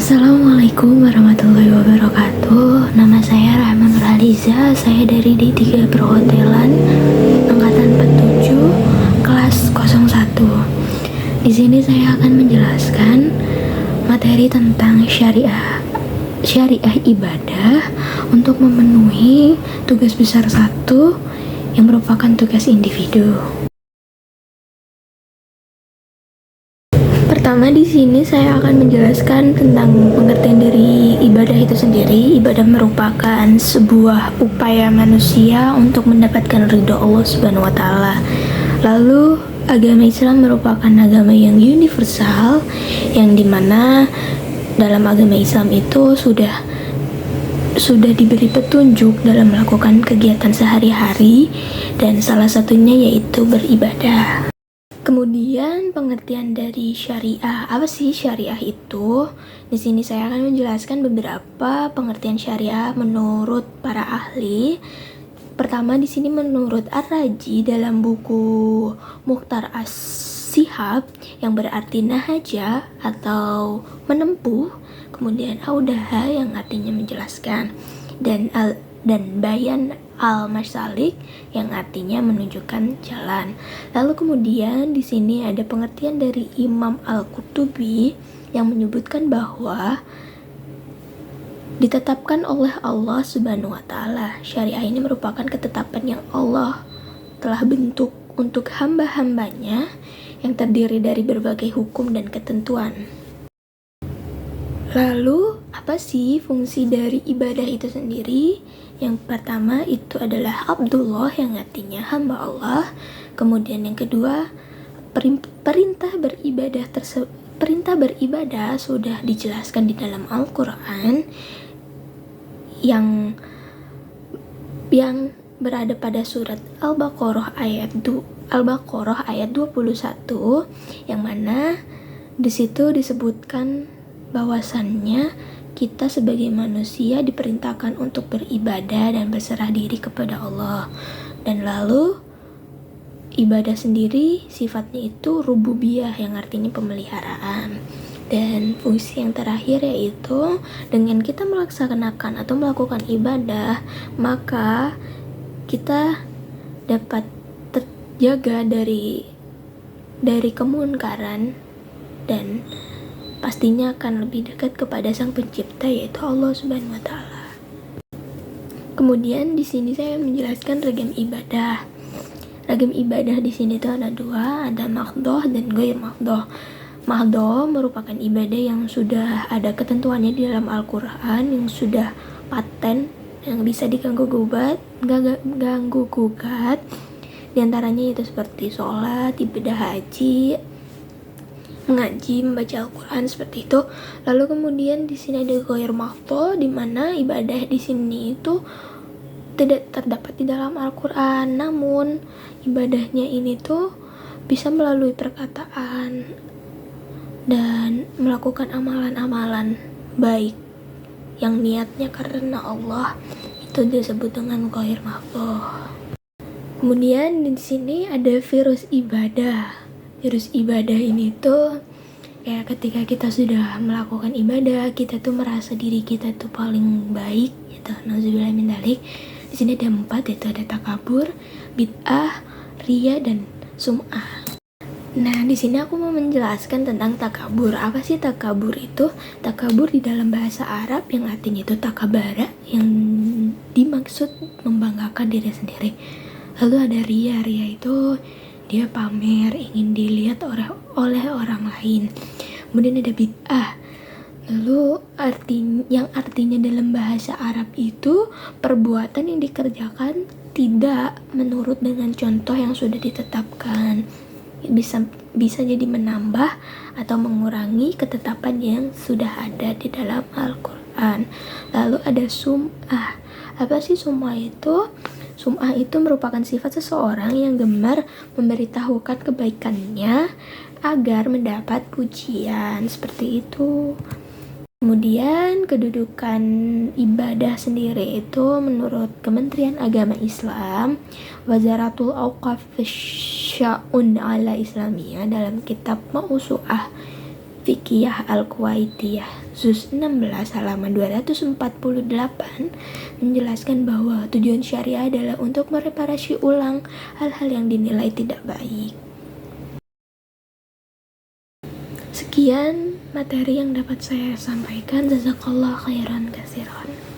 Assalamualaikum warahmatullahi wabarakatuh. Nama saya Rahma Nurhaliza. Saya dari D3 Perhotelan angkatan 47 kelas 01. Di sini saya akan menjelaskan materi tentang syariah ibadah untuk memenuhi tugas besar 1 yang merupakan tugas individu. Pertama di sini saya akan menjelaskan tentang pengertian dari ibadah itu sendiri. Ibadah merupakan sebuah upaya manusia untuk mendapatkan ridho Allah Subhanahu wa taala. Lalu agama Islam merupakan agama yang universal, yang dimana dalam agama Islam itu sudah diberi petunjuk dalam melakukan kegiatan sehari-hari, dan salah satunya yaitu beribadah. Kemudian pengertian dari syariah. Apa sih syariah itu? Di sini saya akan menjelaskan beberapa pengertian syariah menurut para ahli. Pertama di sini menurut Ar-Raji dalam buku Mukhtar As-Sihab yang berarti nahaja atau menempuh. Kemudian Audaha yang artinya menjelaskan, dan Bayan al-Masalik yang artinya menunjukkan jalan. Lalu kemudian di sini ada pengertian dari Imam Al-Qurtubi yang menyebutkan bahwa ditetapkan oleh Allah Subhanahu wa taala. Syariah ini merupakan ketetapan yang Allah telah bentuk untuk hamba-hambanya yang terdiri dari berbagai hukum dan ketentuan. Lalu, apa sih fungsi dari ibadah itu sendiri? Yang pertama itu adalah Abdullah yang artinya hamba Allah. Kemudian yang kedua, perintah beribadah sudah dijelaskan di dalam Al-Quran yang berada pada surat Al-Baqarah ayat 21, yang mana di situ disebutkan bahwasannya kita sebagai manusia diperintahkan untuk beribadah dan berserah diri kepada Allah. Dan lalu ibadah sendiri sifatnya itu rububiyah yang artinya pemeliharaan. Dan fungsi yang terakhir yaitu dengan kita melaksanakan atau melakukan ibadah, maka kita dapat terjaga dari kemunkaran dan pastinya akan lebih dekat kepada Sang Pencipta, yaitu Allah Subhanahu wa taala. Kemudian di sini saya menjelaskan ragam ibadah. Ragam ibadah di sini itu ada dua, ada mahdhoh dan ghair mahdhoh. Mahdhoh merupakan ibadah yang sudah ada ketentuannya di dalam Al-Qur'an, yang sudah paten, yang bisa diganggu gugat. Di antaranya itu seperti sholat, ibadah haji, mengaji, membaca Al-Quran, seperti itu. Lalu kemudian di sini ada ghair mahdhoh, di mana ibadah di sini itu tidak terdapat di dalam Al-Quran, namun ibadahnya ini tuh bisa melalui perkataan dan melakukan amalan-amalan baik yang niatnya karena Allah, itu disebut dengan ghair mahdhoh. Kemudian di sini ada virus ibadah. Virus ibadah ini tuh kayak ketika kita sudah melakukan ibadah, kita tuh merasa diri kita tuh paling baik gitu. Nauzubillah min dzalik. Di sini ada 4, yaitu ada takabur, bid'ah, riya, dan sum'ah. Nah, di sini aku mau menjelaskan tentang takabur. Apa sih takabur itu? Takabur di dalam bahasa Arab yang artinya itu takabara, yang dimaksud membanggakan diri sendiri. Lalu ada riya. Riya itu dia pamer, ingin dilihat oleh orang lain. Kemudian ada bid'ah. Lalu artinya dalam bahasa Arab itu perbuatan yang dikerjakan tidak menurut dengan contoh yang sudah ditetapkan. Bisa jadi menambah atau mengurangi ketetapan yang sudah ada di dalam Al-Quran. Lalu ada sum'ah. Apa sih sum'ah itu? Sum'ah itu merupakan sifat seseorang yang gemar memberitahukan kebaikannya agar mendapat pujian, seperti itu. Kemudian kedudukan ibadah sendiri itu menurut Kementerian Agama Islam, Wazaratul Auqaf Sya'un ala Islamiyah, dalam kitab Mausu'ah Fiqhiyah Al-Kuwaitiyah Juz 16 halaman 248 menjelaskan bahwa tujuan syariah adalah untuk mereparasi ulang hal-hal yang dinilai tidak baik. Sekian materi yang dapat saya sampaikan. Jazakallah khairan katsiran.